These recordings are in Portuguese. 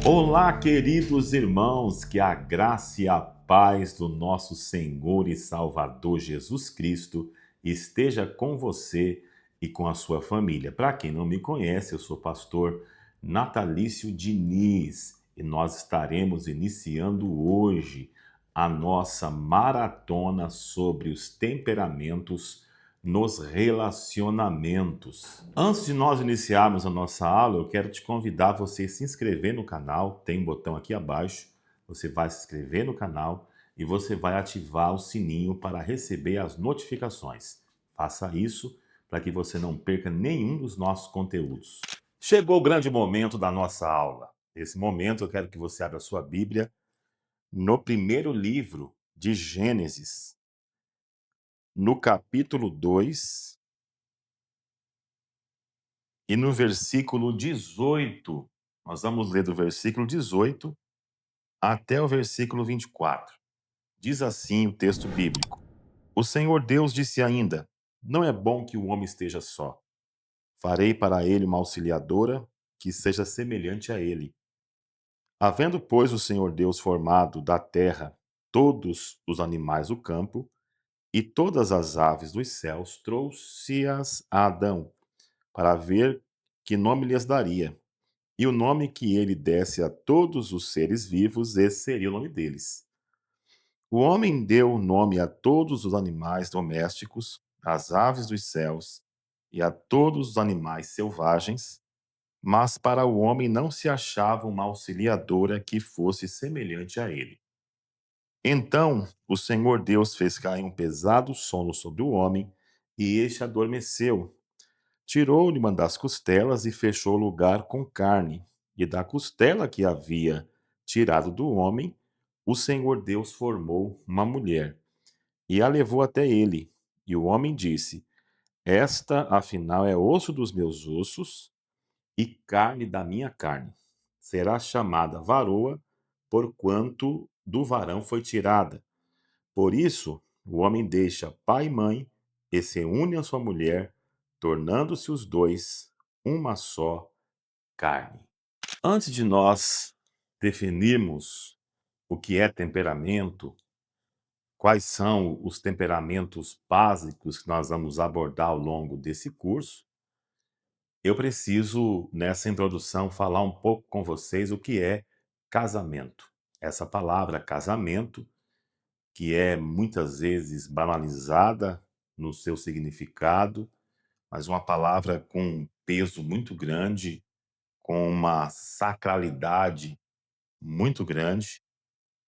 Olá, queridos irmãos, que a graça e a paz do nosso Senhor e Salvador Jesus Cristo esteja com você e com a sua família. Para quem não me conhece, eu sou o pastor Natalício Diniz e nós estaremos iniciando hoje a nossa maratona sobre os temperamentos nos relacionamentos. Antes de nós iniciarmos a nossa aula, eu quero te convidar a você se inscrever no canal, tem um botão aqui abaixo, você vai se inscrever no canal e você vai ativar o sininho para receber as notificações. Faça isso para que você não perca nenhum dos nossos conteúdos. Chegou o grande momento da nossa aula. Nesse momento eu quero que você abra a sua Bíblia no primeiro livro de Gênesis, no capítulo 2 e no versículo 18. Nós vamos ler do versículo 18 até o versículo 24. Diz assim o texto bíblico: O Senhor Deus disse ainda: Não é bom que o homem esteja só. Farei para ele uma auxiliadora que seja semelhante a ele. Havendo, pois, o Senhor Deus formado da terra todos os animais do campo e todas as aves dos céus, trouxe-as a Adão para ver que nome lhes daria. E o nome que ele desse a todos os seres vivos, esse seria o nome deles. O homem deu nome a todos os animais domésticos, às aves dos céus e a todos os animais selvagens, mas para o homem não se achava uma auxiliadora que fosse semelhante a ele. Então o Senhor Deus fez cair um pesado sono sobre o homem, e este adormeceu. Tirou-lhe uma das costelas e fechou o lugar com carne. E da costela que havia tirado do homem, o Senhor Deus formou uma mulher e a levou até ele. E o homem disse: Esta, afinal, é osso dos meus ossos e carne da minha carne. Será chamada varoa, porquanto do varão foi tirada. Por isso, o homem deixa pai e mãe e se une à sua mulher, tornando-se os dois uma só carne. Antes de nós definirmos o que é temperamento, quais são os temperamentos básicos que nós vamos abordar ao longo desse curso, eu preciso, nessa introdução, falar um pouco com vocês o que é casamento. Essa palavra casamento, que é muitas vezes banalizada no seu significado, mas uma palavra com um peso muito grande, com uma sacralidade muito grande.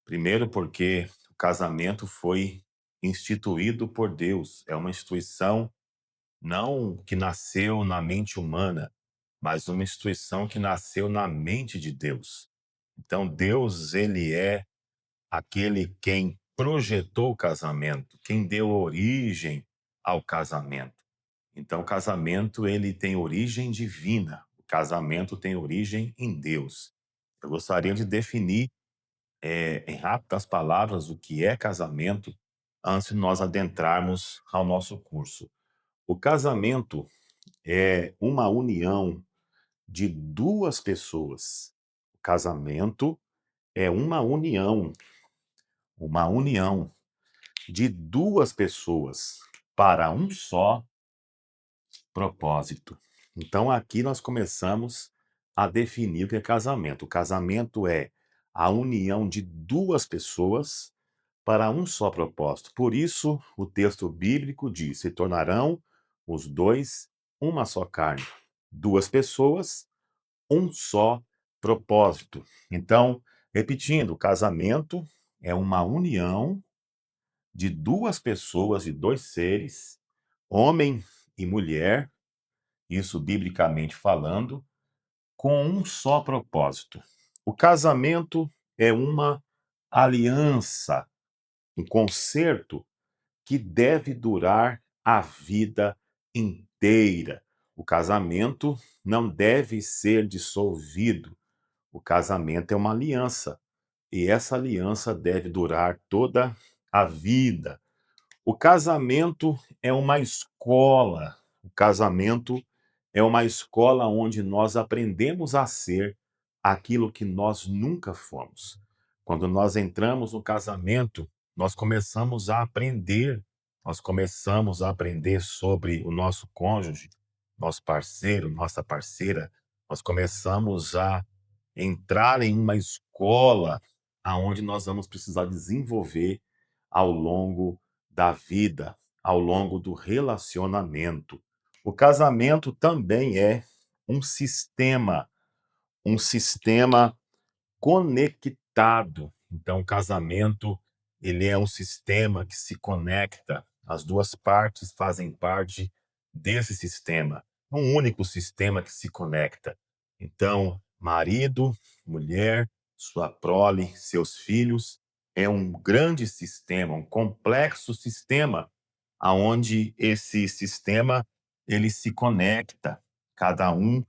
Primeiro, porque o casamento foi instituído por Deus, é uma instituição não que nasceu na mente humana, mas uma instituição que nasceu na mente de Deus. Então, Deus, ele é aquele quem projetou o casamento, quem deu origem ao casamento. Então, o casamento ele tem origem divina, o casamento tem origem em Deus. Eu gostaria de definir, em rápidas palavras, o que é casamento, antes de nós adentrarmos ao nosso curso. O casamento é uma união de duas pessoas. O casamento é uma união de duas pessoas para um só propósito. Então aqui nós começamos a definir o que é casamento. O casamento é a união de duas pessoas para um só propósito. Por isso, o texto bíblico diz: se tornarão os dois uma só carne. Duas pessoas, um só propósito. Então, repetindo, o casamento é uma união de duas pessoas, de dois seres, homem e mulher, isso biblicamente falando, com um só propósito. O casamento é uma aliança, um concerto que deve durar a vida inteira. O casamento não deve ser dissolvido. O casamento é uma aliança e essa aliança deve durar toda a vida. O casamento é uma escola. O casamento é uma escola onde nós aprendemos a ser aquilo que nós nunca fomos. Quando nós entramos no casamento, nós começamos a aprender, nós começamos a aprender sobre o nosso cônjuge, nosso parceiro, nossa parceira, nós começamos a entrar em uma escola aonde nós vamos precisar desenvolver ao longo da vida, ao longo do relacionamento. O casamento também é um sistema, um sistema conectado. Então, o casamento, ele é um sistema que se conecta, as duas partes fazem parte desse sistema, um único sistema que se conecta. Então, marido, mulher, sua prole, seus filhos, é um grande sistema, um complexo sistema, aonde esse sistema ele se conecta, cada um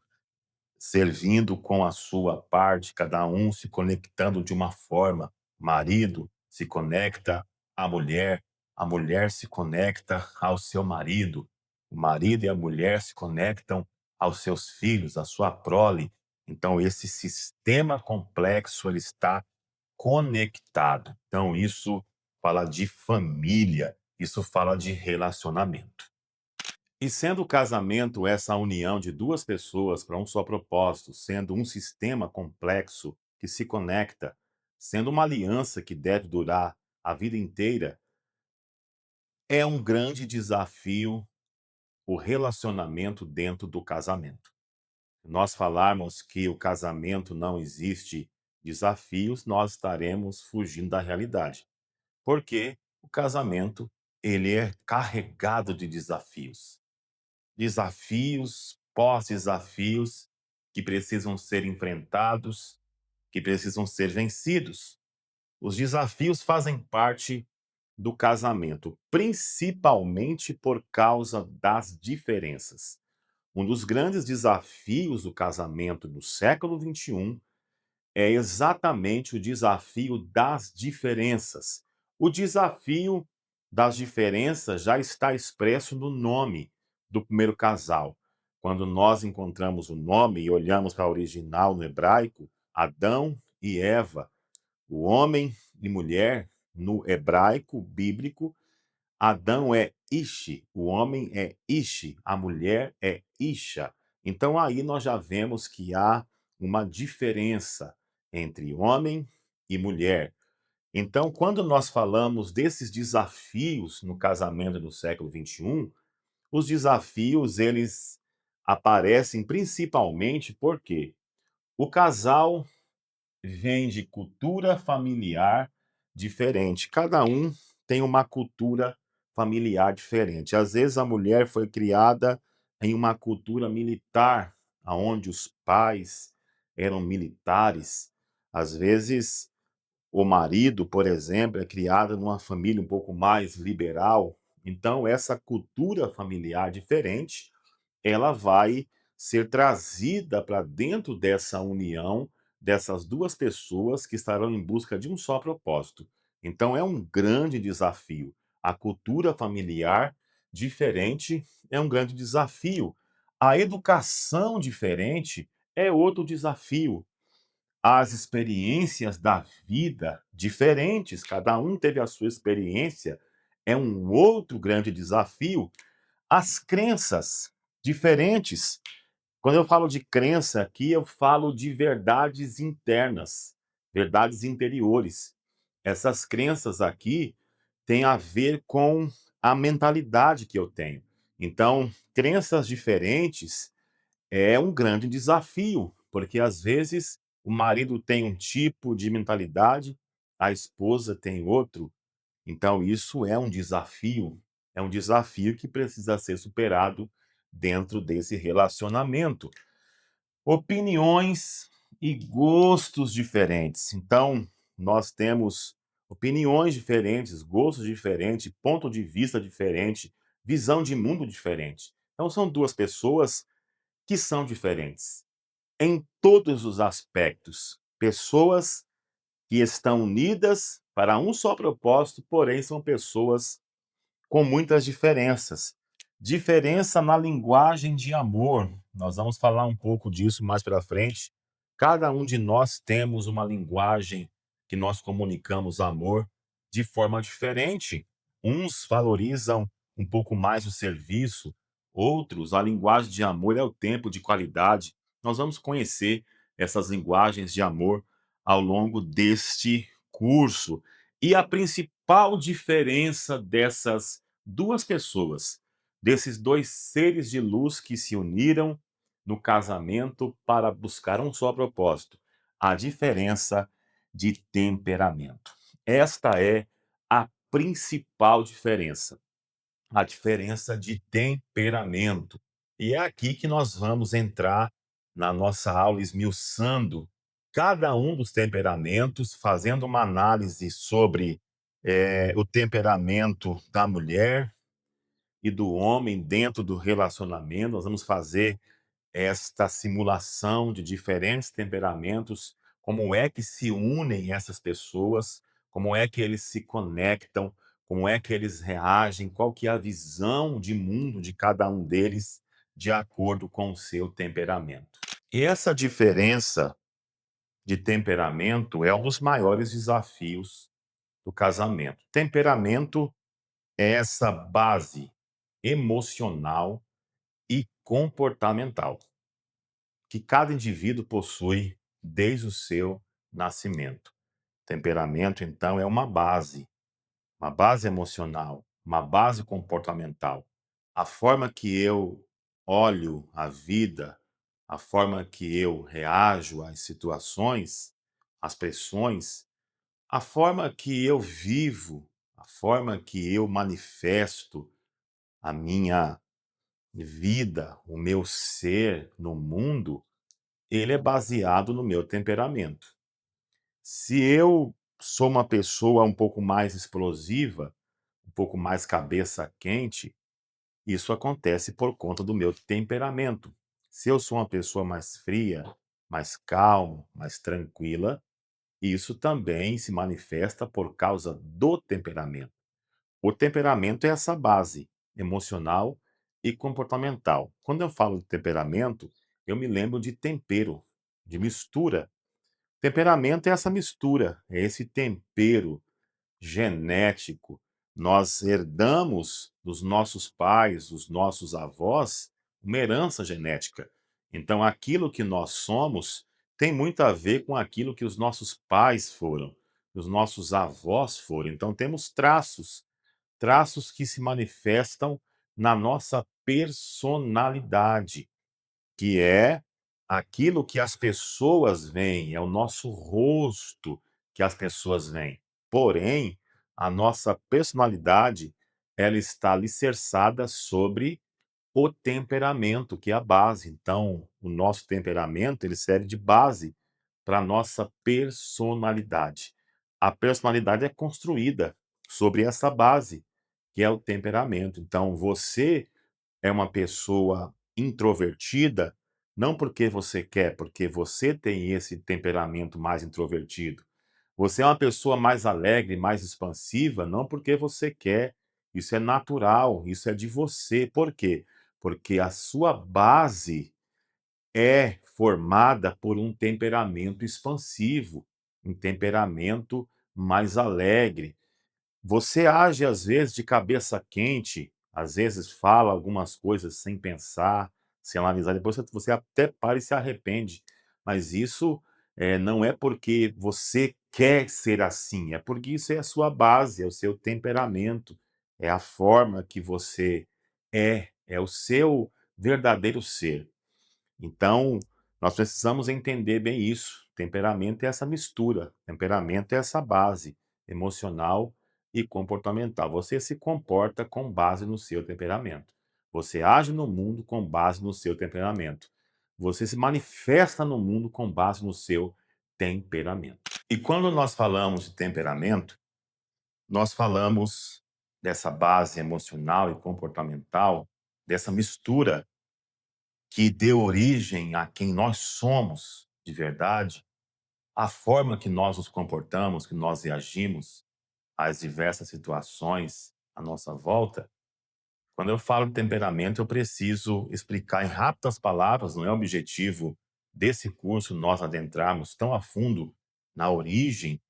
servindo com a sua parte, cada um se conectando de uma forma. O marido se conecta à mulher, a mulher se conecta ao seu marido, o marido e a mulher se conectam aos seus filhos, à sua prole. Então, esse sistema complexo ele está conectado. Então, isso fala de família, isso fala de relacionamento. E sendo o casamento essa união de duas pessoas para um só propósito, sendo um sistema complexo que se conecta, sendo uma aliança que deve durar a vida inteira, é um grande desafio o relacionamento dentro do casamento. Se nós falarmos que o casamento não existe desafios, nós estaremos fugindo da realidade. Porque o casamento, ele é carregado de desafios. Desafios, pós-desafios que precisam ser enfrentados, que precisam ser vencidos. Os desafios fazem parte do casamento, principalmente por causa das diferenças. Um dos grandes desafios do casamento no século XXI é exatamente o desafio das diferenças. O desafio das diferenças já está expresso no nome do primeiro casal. Quando nós encontramos o nome e olhamos para o original no hebraico, Adão e Eva, o homem e mulher, no hebraico bíblico, Adão é Ishi, o homem é Ishi, a mulher é Isha. Então aí nós já vemos que há uma diferença entre homem e mulher. Então, quando nós falamos desses desafios no casamento do século XXI, os desafios eles aparecem principalmente porque o casal vem de cultura familiar diferente. Cada um tem uma cultura familiar diferente. Às vezes a mulher foi criada em uma cultura militar, aonde os pais eram militares. Às vezes o marido, por exemplo, é criado numa família um pouco mais liberal. Então essa cultura familiar diferente ela vai ser trazida para dentro dessa união dessas duas pessoas que estarão em busca de um só propósito. Então é um grande desafio. A cultura familiar diferente é um grande desafio. A educação diferente é outro desafio. As experiências da vida diferentes, cada um teve a sua experiência, é um outro grande desafio. As crenças diferentes. Quando eu falo de crença aqui, eu falo de verdades internas, verdades interiores. Essas crenças aqui têm a ver com a mentalidade que eu tenho. Então, crenças diferentes é um grande desafio, porque às vezes o marido tem um tipo de mentalidade, a esposa tem outro. Então, isso é um desafio que precisa ser superado dentro desse relacionamento. Opiniões e gostos diferentes. Então, nós temos opiniões diferentes, gostos diferentes, ponto de vista diferente, visão de mundo diferente. Então, são duas pessoas que são diferentes em todos os aspectos. Pessoas que estão unidas para um só propósito, porém são pessoas com muitas diferenças. Diferença na linguagem de amor. Nós vamos falar um pouco disso mais para frente. Cada um de nós temos uma linguagem que nós comunicamos amor de forma diferente. Uns valorizam um pouco mais o serviço, outros, a linguagem de amor é o tempo de qualidade. Nós vamos conhecer essas linguagens de amor ao longo deste curso. E a principal diferença dessas duas pessoas, desses dois seres de luz que se uniram no casamento para buscar um só propósito: a diferença de temperamento. Esta é a principal diferença, a diferença de temperamento. E é aqui que nós vamos entrar na nossa aula esmiuçando cada um dos temperamentos, fazendo uma análise sobre o temperamento da mulher e do homem dentro do relacionamento. Nós vamos fazer esta simulação de diferentes temperamentos, como é que se unem essas pessoas, como é que eles se conectam, como é que eles reagem, qual que é a visão de mundo de cada um deles de acordo com o seu temperamento. E essa diferença de temperamento é um dos maiores desafios do casamento. Temperamento é essa base emocional e comportamental que cada indivíduo possui desde o seu nascimento. Temperamento, então, é uma base emocional, uma base comportamental. A forma que eu olho a vida, a forma que eu reajo às situações, às pressões, a forma que eu vivo, a forma que eu manifesto a minha vida, o meu ser no mundo, ele é baseado no meu temperamento. Se eu sou uma pessoa um pouco mais explosiva, um pouco mais cabeça quente, isso acontece por conta do meu temperamento. Se eu sou uma pessoa mais fria, mais calma, mais tranquila, isso também se manifesta por causa do temperamento. O temperamento é essa base emocional e comportamental. Quando eu falo de temperamento, eu me lembro de tempero, de mistura. Temperamento é essa mistura, é esse tempero genético. Nós herdamos dos nossos pais, dos nossos avós, uma herança genética. Então, aquilo que nós somos tem muito a ver com aquilo que os nossos pais foram, os nossos avós foram. Então, temos traços que se manifestam na nossa personalidade, que é aquilo que as pessoas veem, é o nosso rosto que as pessoas veem. Porém, a nossa personalidade, ela está alicerçada sobre o temperamento, que é a base. Então, o nosso temperamento, ele serve de base para a nossa personalidade. A personalidade é construída sobre essa base, que é o temperamento. Então, você é uma pessoa introvertida, não porque você quer, porque você tem esse temperamento mais introvertido. Você é uma pessoa mais alegre, mais expansiva, não porque você quer. Isso é natural, isso é de você. Por quê? Porque a sua base é formada por um temperamento expansivo, um temperamento mais alegre. Você age, às vezes, de cabeça quente, às vezes fala algumas coisas sem pensar, sem analisar, depois você até para e se arrepende. Mas isso, não é porque você quer ser assim, é porque isso é a sua base, é o seu temperamento, é a forma que você é o seu verdadeiro ser. Então, nós precisamos entender bem isso. Temperamento é essa mistura, temperamento é essa base emocional e comportamental. Você se comporta com base no seu temperamento. Você age no mundo com base no seu temperamento. Você se manifesta no mundo com base no seu temperamento. E quando nós falamos de temperamento, nós falamos dessa base emocional e comportamental, dessa mistura que deu origem a quem nós somos de verdade, a forma que nós nos comportamos, que nós reagimos às diversas situações à nossa volta. Quando eu falo de temperamento, eu preciso explicar em rápidas palavras, não é objetivo desse curso nós adentrarmos tão a fundo na origem,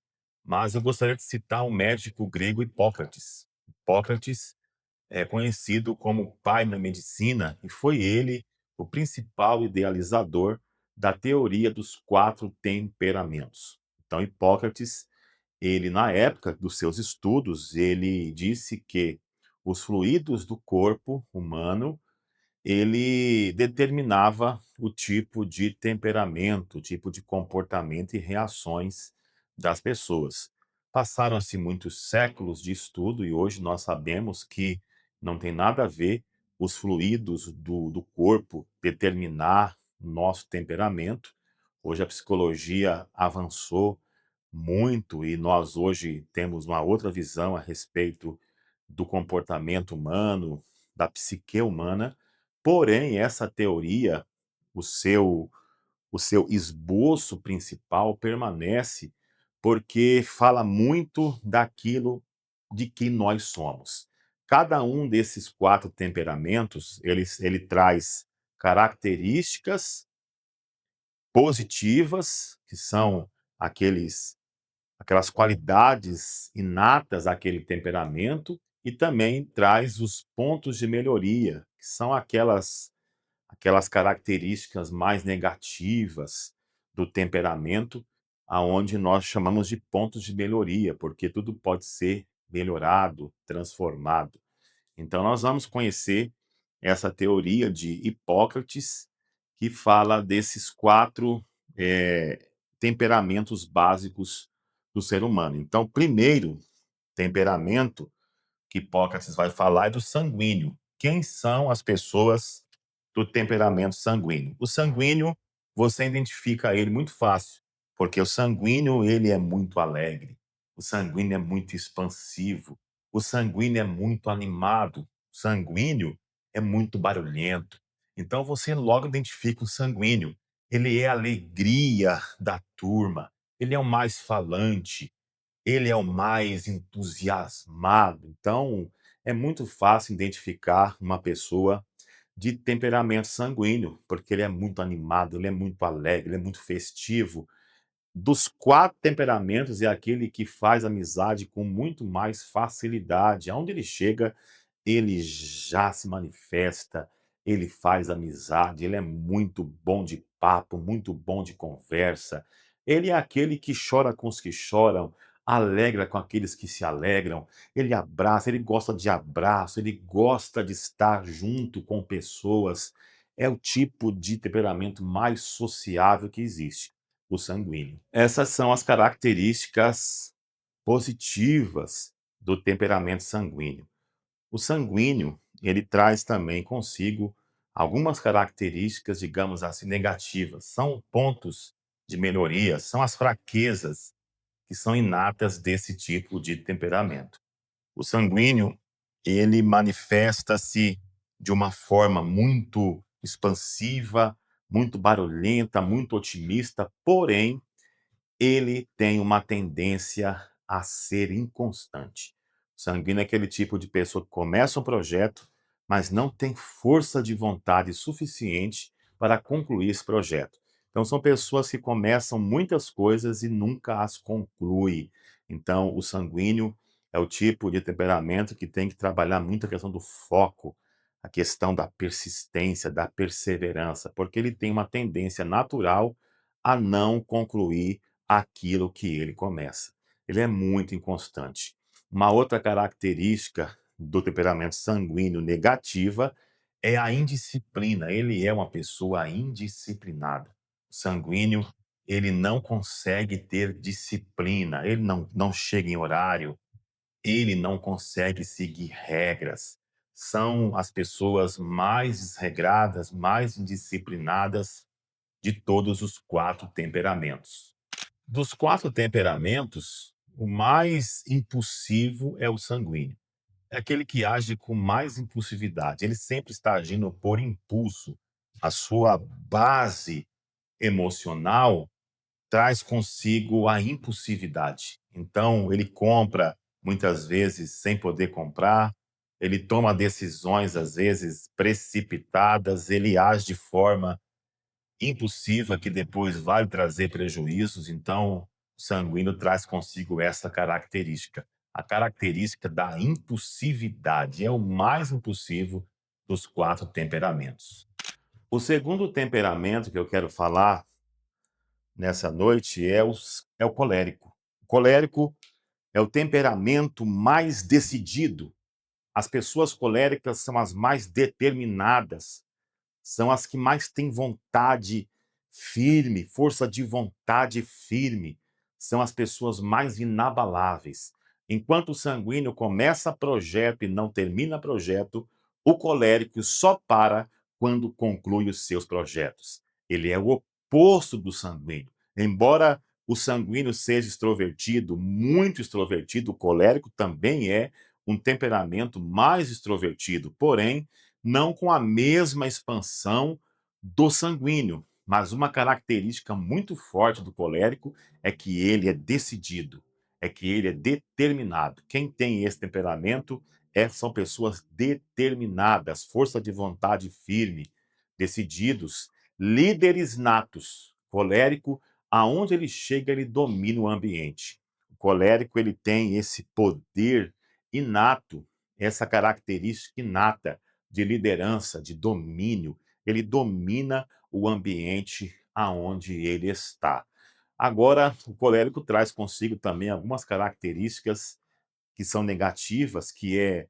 mas eu gostaria de citar o médico grego Hipócrates. Hipócrates é conhecido como pai da medicina e foi ele o principal idealizador da teoria dos 4 temperamentos. Então, Hipócrates, ele na época dos seus estudos, ele disse que os fluidos do corpo humano ele determinava o tipo de temperamento, o tipo de comportamento e reações das pessoas. Passaram-se muitos séculos de estudo e hoje nós sabemos que não tem nada a ver os fluidos do corpo determinar o nosso temperamento. Hoje a psicologia avançou muito e nós hoje temos uma outra visão a respeito do comportamento humano, da psique humana. Porém, essa teoria, o seu o seu esboço principal permanece, porque fala muito daquilo de que nós somos. Cada um desses 4 temperamentos, ele traz características positivas, que são aqueles aquelas qualidades inatas àquele temperamento, e também traz os pontos de melhoria, que são aquelas características mais negativas do temperamento, aonde nós chamamos de pontos de melhoria, porque tudo pode ser melhorado, transformado. Então nós vamos conhecer essa teoria de Hipócrates, que fala desses 4, temperamentos básicos do ser humano. Então, primeiro temperamento que Hipócrates vai falar é do sanguíneo. Quem são as pessoas do temperamento sanguíneo? O sanguíneo, você identifica ele muito fácil, porque o sanguíneo ele é muito alegre, o sanguíneo é muito expansivo, o sanguíneo é muito animado, o sanguíneo é muito barulhento. Então você logo identifica o sanguíneo. Ele é a alegria da turma, ele é o mais falante, ele é o mais entusiasmado, então é muito fácil identificar uma pessoa de temperamento sanguíneo, porque ele é muito animado, ele é muito alegre, ele é muito festivo. Dos 4 temperamentos, é aquele que faz amizade com muito mais facilidade. Aonde ele chega, ele já se manifesta, ele faz amizade, ele é muito bom de papo, muito bom de conversa. Ele é aquele que chora com os que choram, alegra com aqueles que se alegram. Ele abraça, ele gosta de abraço, ele gosta de estar junto com pessoas. É o tipo de temperamento mais sociável que existe, o sanguíneo. Essas são as características positivas do temperamento sanguíneo. O sanguíneo, ele traz também consigo algumas características, digamos assim, negativas. São pontos de melhoria, são as fraquezas que são inatas desse tipo de temperamento. O sanguíneo, ele manifesta-se de uma forma muito expansiva, muito barulhenta, muito otimista, porém ele tem uma tendência a ser inconstante. O sanguíneo é aquele tipo de pessoa que começa um projeto, mas não tem força de vontade suficiente para concluir esse projeto. Então, são pessoas que começam muitas coisas e nunca as conclui. Então, o sanguíneo é o tipo de temperamento que tem que trabalhar muito a questão do foco, a questão da persistência, da perseverança, porque ele tem uma tendência natural a não concluir aquilo que ele começa. Ele é muito inconstante. Uma outra característica do temperamento sanguíneo negativa é a indisciplina. Ele é uma pessoa indisciplinada. O sanguíneo, ele não consegue ter disciplina, ele não chega em horário, ele não consegue seguir regras. São as pessoas mais desregradas, mais indisciplinadas de todos os 4 temperamentos. Dos 4 temperamentos, o mais impulsivo é o sanguíneo. É aquele que age com mais impulsividade, ele sempre está agindo por impulso. A sua base emocional traz consigo a impulsividade. Então, ele compra muitas vezes sem poder comprar, ele toma decisões às vezes precipitadas, ele age de forma impulsiva que depois vai trazer prejuízos, então o sanguíneo traz consigo essa característica. A característica da impulsividade é o mais impulsivo dos 4 temperamentos. O segundo temperamento que eu quero falar nessa noite é o colérico. O colérico é o temperamento mais decidido. As pessoas coléricas são as mais determinadas, são as que mais têm vontade firme, força de vontade firme, são as pessoas mais inabaláveis. Enquanto o sanguíneo começa projeto e não termina projeto, o colérico só para quando conclui os seus projetos. Ele é o oposto do sanguíneo. Embora o sanguíneo seja extrovertido, muito extrovertido, o colérico também é um temperamento mais extrovertido, porém, não com a mesma expansão do sanguíneo, mas uma característica muito forte do colérico é que ele é decidido, é que ele é determinado. Quem tem esse temperamento são pessoas determinadas, força de vontade firme, decididos, líderes natos. Colérico, aonde ele chega, ele domina o ambiente. O colérico, ele tem esse poder inato, essa característica inata de liderança, de domínio. Ele domina o ambiente aonde ele está. Agora, o colérico traz consigo também algumas características que são negativas, que é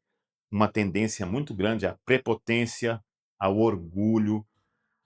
uma tendência muito grande à prepotência, ao orgulho,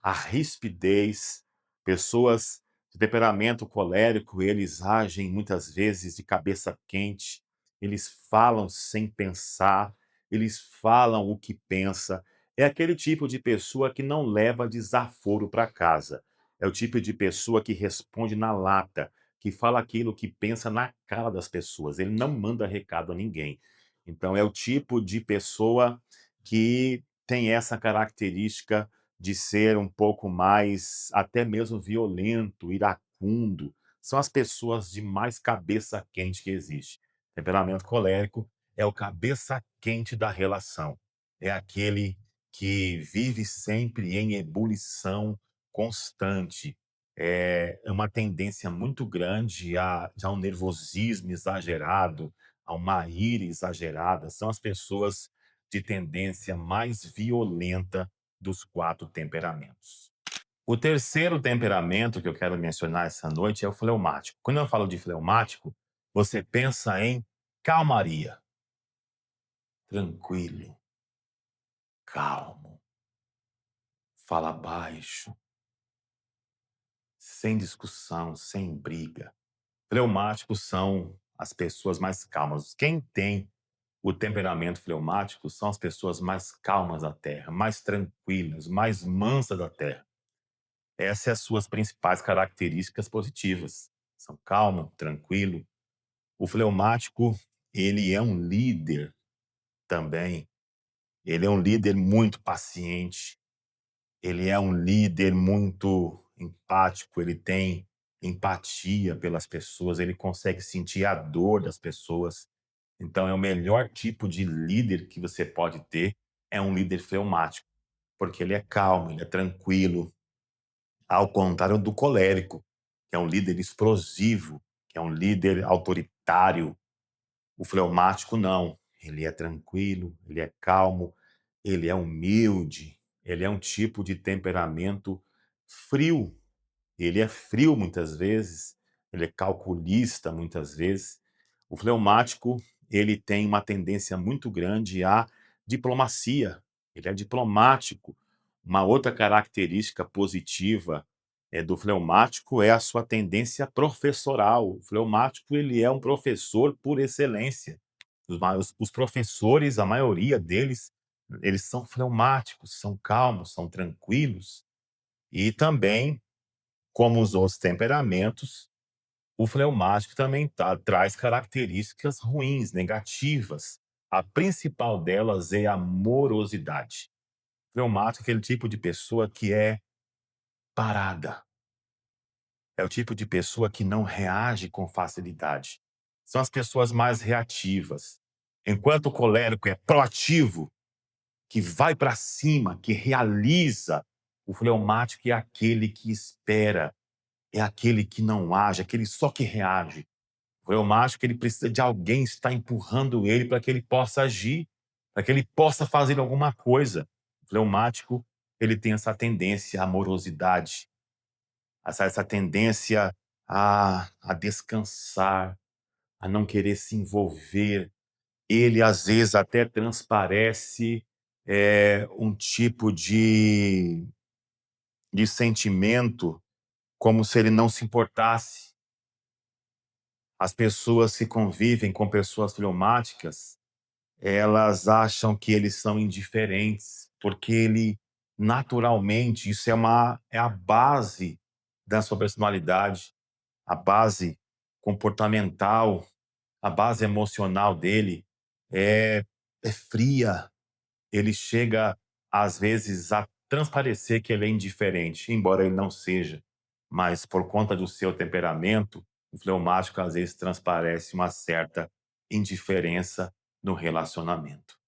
a rispidez, pessoas de temperamento colérico, eles agem muitas vezes de cabeça quente, eles falam sem pensar, eles falam o que pensa. É aquele tipo de pessoa que não leva desaforo para casa. É o tipo de pessoa que responde na lata, que fala aquilo que pensa na cara das pessoas. Ele não manda recado a ninguém. Então é o tipo de pessoa que tem essa característica de ser um pouco mais, até mesmo violento, iracundo, são as pessoas de mais cabeça quente que existe. Temperamento colérico é o cabeça quente da relação, é aquele que vive sempre em ebulição constante, é uma tendência muito grande a um nervosismo exagerado, a uma ira exagerada, são as pessoas de tendência mais violenta dos 4 temperamentos. O terceiro temperamento que eu quero mencionar essa noite é o fleumático. Quando eu falo de fleumático, você pensa em calmaria, tranquilo, calmo, fala baixo, sem discussão, sem briga. Fleumáticos são as pessoas mais calmas. Quem tem o temperamento fleumático são as pessoas mais calmas da Terra, mais tranquilas, mais mansas da Terra. Essas são as suas principais características positivas. São calmo, tranquilo. O fleumático, ele é um líder também. Ele é um líder muito paciente. Ele é um líder muito empático. Ele tem empatia pelas pessoas. Ele consegue sentir a dor das pessoas. Então, é o melhor tipo de líder que você pode ter é um líder fleumático, porque ele é calmo, ele é tranquilo, ao contrário do colérico, que é um líder explosivo, que é um líder autoritário. O fleumático não, ele é tranquilo, ele é calmo, ele é humilde, ele é um tipo de temperamento frio. Ele é frio muitas vezes, ele é calculista muitas vezes. O fleumático, ele tem uma tendência muito grande à diplomacia, ele é diplomático. Uma outra característica positiva, do fleumático é a sua tendência professoral. O fleumático, ele é um professor por excelência. Os professores, a maioria deles, eles são fleumáticos, são calmos, são tranquilos e também como os outros temperamentos, o fleumático também traz características ruins, negativas. A principal delas é a morosidade. Fleumático é aquele tipo de pessoa que é parada, é o tipo de pessoa que não reage com facilidade. São as pessoas mais reativas. Enquanto o colérico é proativo, que vai para cima, que realiza, O fleumático é aquele que espera, é aquele que não age, aquele só que reage. O fleumático, ele precisa de alguém estar empurrando ele para que ele possa agir, para que ele possa fazer alguma coisa. O fleumático, ele tem essa tendência à amorosidade, essa tendência a descansar, a não querer se envolver. Ele, às vezes, até transparece, um tipo de sentimento como se ele não se importasse. As pessoas que convivem com pessoas fleumáticas, elas acham que eles são indiferentes, porque ele naturalmente, isso é a base da sua personalidade, a base comportamental, a base emocional dele é é fria. Ele chega, às vezes, a transparecer que ele é indiferente, embora ele não seja, mas por conta do seu temperamento, o fleumático, às vezes, transparece uma certa indiferença no relacionamento.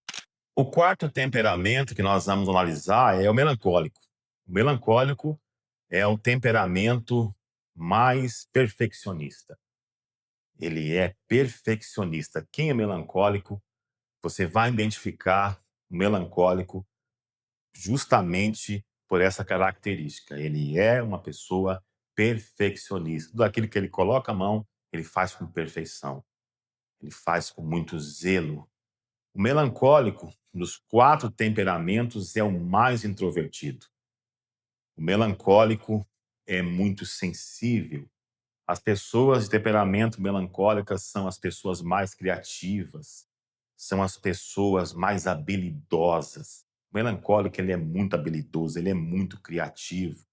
O quarto temperamento que nós vamos analisar é o melancólico. O melancólico é o temperamento mais perfeccionista. Ele é perfeccionista. Quem é melancólico, você vai identificar o melancólico justamente por essa característica. Ele é uma pessoa perfeccionista. Tudo aquilo que ele coloca a mão, ele faz com perfeição. Ele faz com muito zelo. O melancólico, dos 4 temperamentos, é o mais introvertido. O melancólico é muito sensível. As pessoas de temperamento melancólicas são as pessoas mais criativas, são as pessoas mais habilidosas. O melancólico, ele é muito habilidoso, ele é muito criativo,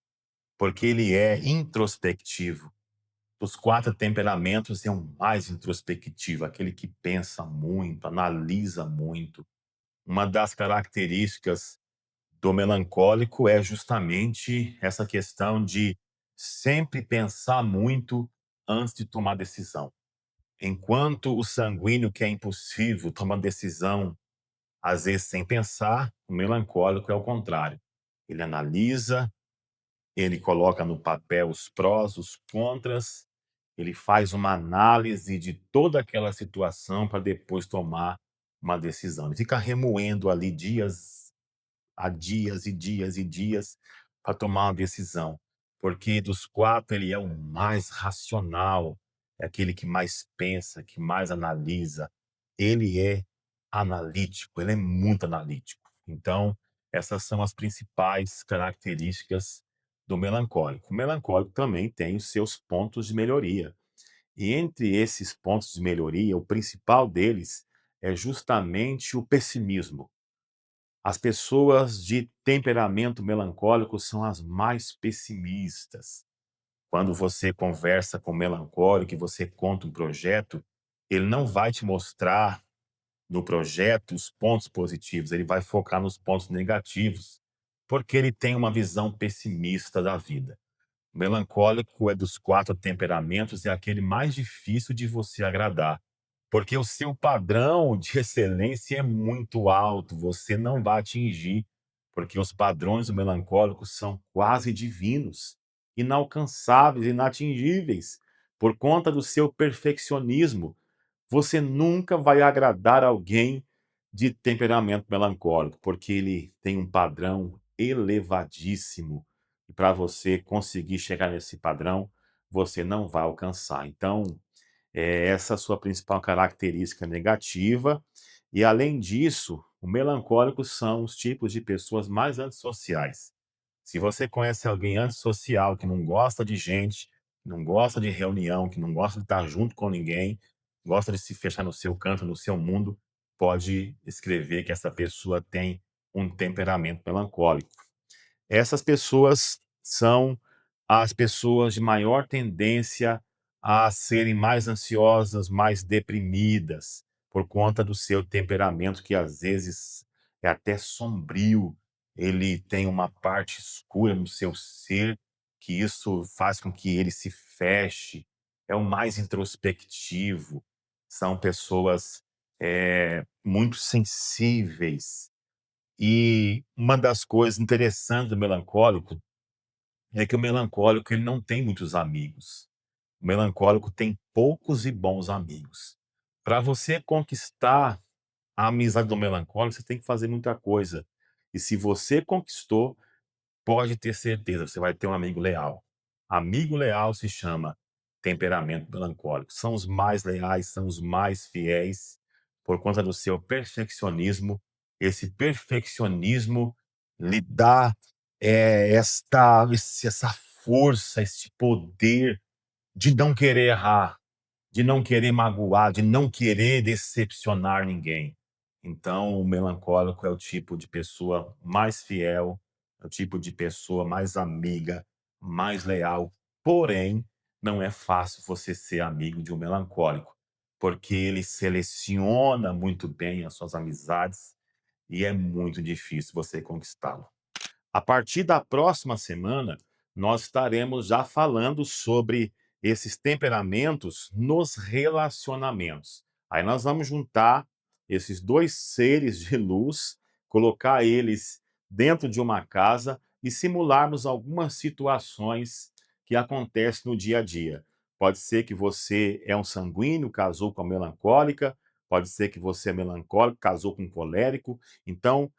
porque ele é introspectivo. Dos 4 temperamentos, é o mais introspectivo, aquele que pensa muito, analisa muito. Uma das características do melancólico é justamente essa questão de sempre pensar muito antes de tomar decisão. Enquanto o sanguíneo, que é impulsivo, toma decisão, às vezes sem pensar, o melancólico é o contrário. Ele analisa, ele coloca no papel os prós, os contras, ele faz uma análise de toda aquela situação para depois tomar uma decisão. Ele fica remoendo ali dias há dias e dias e dias para tomar uma decisão, porque dos 4 ele é o mais racional, é aquele que mais pensa, que mais analisa. Ele é analítico, ele é muito analítico. Então, essas são as principais características do melancólico. O melancólico também tem os seus pontos de melhoria. E entre esses pontos de melhoria, o principal deles é justamente o pessimismo. As pessoas de temperamento melancólico são as mais pessimistas. Quando você conversa com o melancólico e você conta um projeto, ele não vai te mostrar no projeto os pontos positivos, ele vai focar nos pontos negativos, porque ele tem uma visão pessimista da vida. O melancólico é dos 4 temperamentos, é aquele mais difícil de você agradar, porque o seu padrão de excelência é muito alto, você não vai atingir, porque os padrões do melancólico são quase divinos, inalcançáveis, inatingíveis, por conta do seu perfeccionismo. Você nunca vai agradar alguém de temperamento melancólico, porque ele tem um padrão elevadíssimo. E para você conseguir chegar nesse padrão, você não vai alcançar. Então, é essa a sua principal característica negativa. E além disso, o melancólico são os tipos de pessoas mais antissociais. Se você conhece alguém antissocial, que não gosta de gente, não gosta de reunião, que não gosta de estar junto com ninguém, gosta de se fechar no seu canto, no seu mundo, pode escrever que essa pessoa tem um temperamento melancólico. Essas pessoas são as pessoas de maior tendência a serem mais ansiosas, mais deprimidas, por conta do seu temperamento, que às vezes é até sombrio. Ele tem uma parte escura no seu ser, que isso faz com que ele se feche. É o mais introspectivo. São pessoas muito sensíveis, E uma das coisas interessantes do melancólico é que o melancólico ele não tem muitos amigos. O melancólico tem poucos e bons amigos. Para você conquistar a amizade do melancólico, você tem que fazer muita coisa. E se você conquistou, pode ter certeza, você vai ter um amigo leal. Amigo leal se chama temperamento melancólico. São os mais leais, são os mais fiéis, por conta do seu perfeccionismo. Esse perfeccionismo lhe dá essa força, esse poder de não querer errar, de não querer magoar, de não querer decepcionar ninguém. Então, o melancólico é o tipo de pessoa mais fiel, é o tipo de pessoa mais amiga, mais leal. Porém, não é fácil você ser amigo de um melancólico, porque ele seleciona muito bem as suas amizades e é muito difícil você conquistá-lo. A partir da próxima semana, nós estaremos já falando sobre esses temperamentos nos relacionamentos. Aí nós vamos juntar esses 2 seres de luz, colocar eles dentro de uma casa e simularmos algumas situações que acontecem no dia a dia. Pode ser que você é um sanguíneo, casou com a melancólica, pode ser que você é melancólico, casou com um colérico. Então,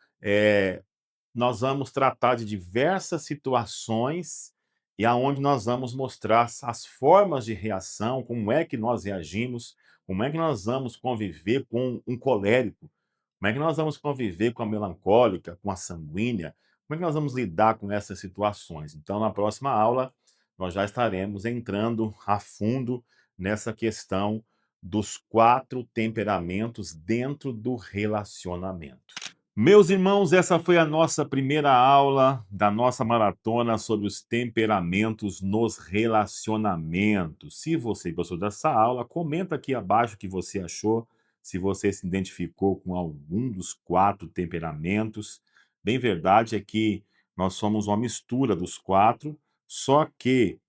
nós vamos tratar de diversas situações e aonde nós vamos mostrar as formas de reação, como é que nós reagimos, como é que nós vamos conviver com um colérico, como é que nós vamos conviver com a melancólica, com a sanguínea, como é que nós vamos lidar com essas situações. Então, na próxima aula, nós já estaremos entrando a fundo nessa questão dos 4 temperamentos dentro do relacionamento. Meus irmãos, essa foi a nossa primeira aula da nossa maratona sobre os temperamentos nos relacionamentos. Se você gostou dessa aula, comenta aqui abaixo o que você achou, se você se identificou com algum dos 4 temperamentos. Bem verdade é que nós somos uma mistura dos 4, só que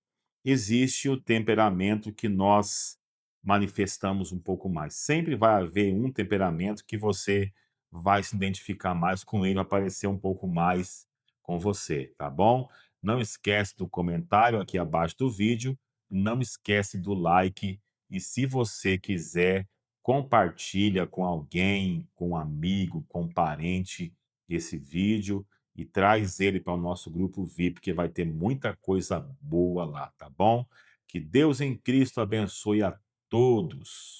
existe o temperamento que nós manifestamos um pouco mais. Sempre vai haver um temperamento que você vai se identificar mais com ele, vai parecer um pouco mais com você, tá bom? Não esquece do comentário aqui abaixo do vídeo, não esquece do like e se você quiser, compartilha com alguém, com um amigo, com um parente esse vídeo e traz ele para o nosso grupo VIP, porque vai ter muita coisa boa lá, tá bom? Que Deus em Cristo abençoe a todos.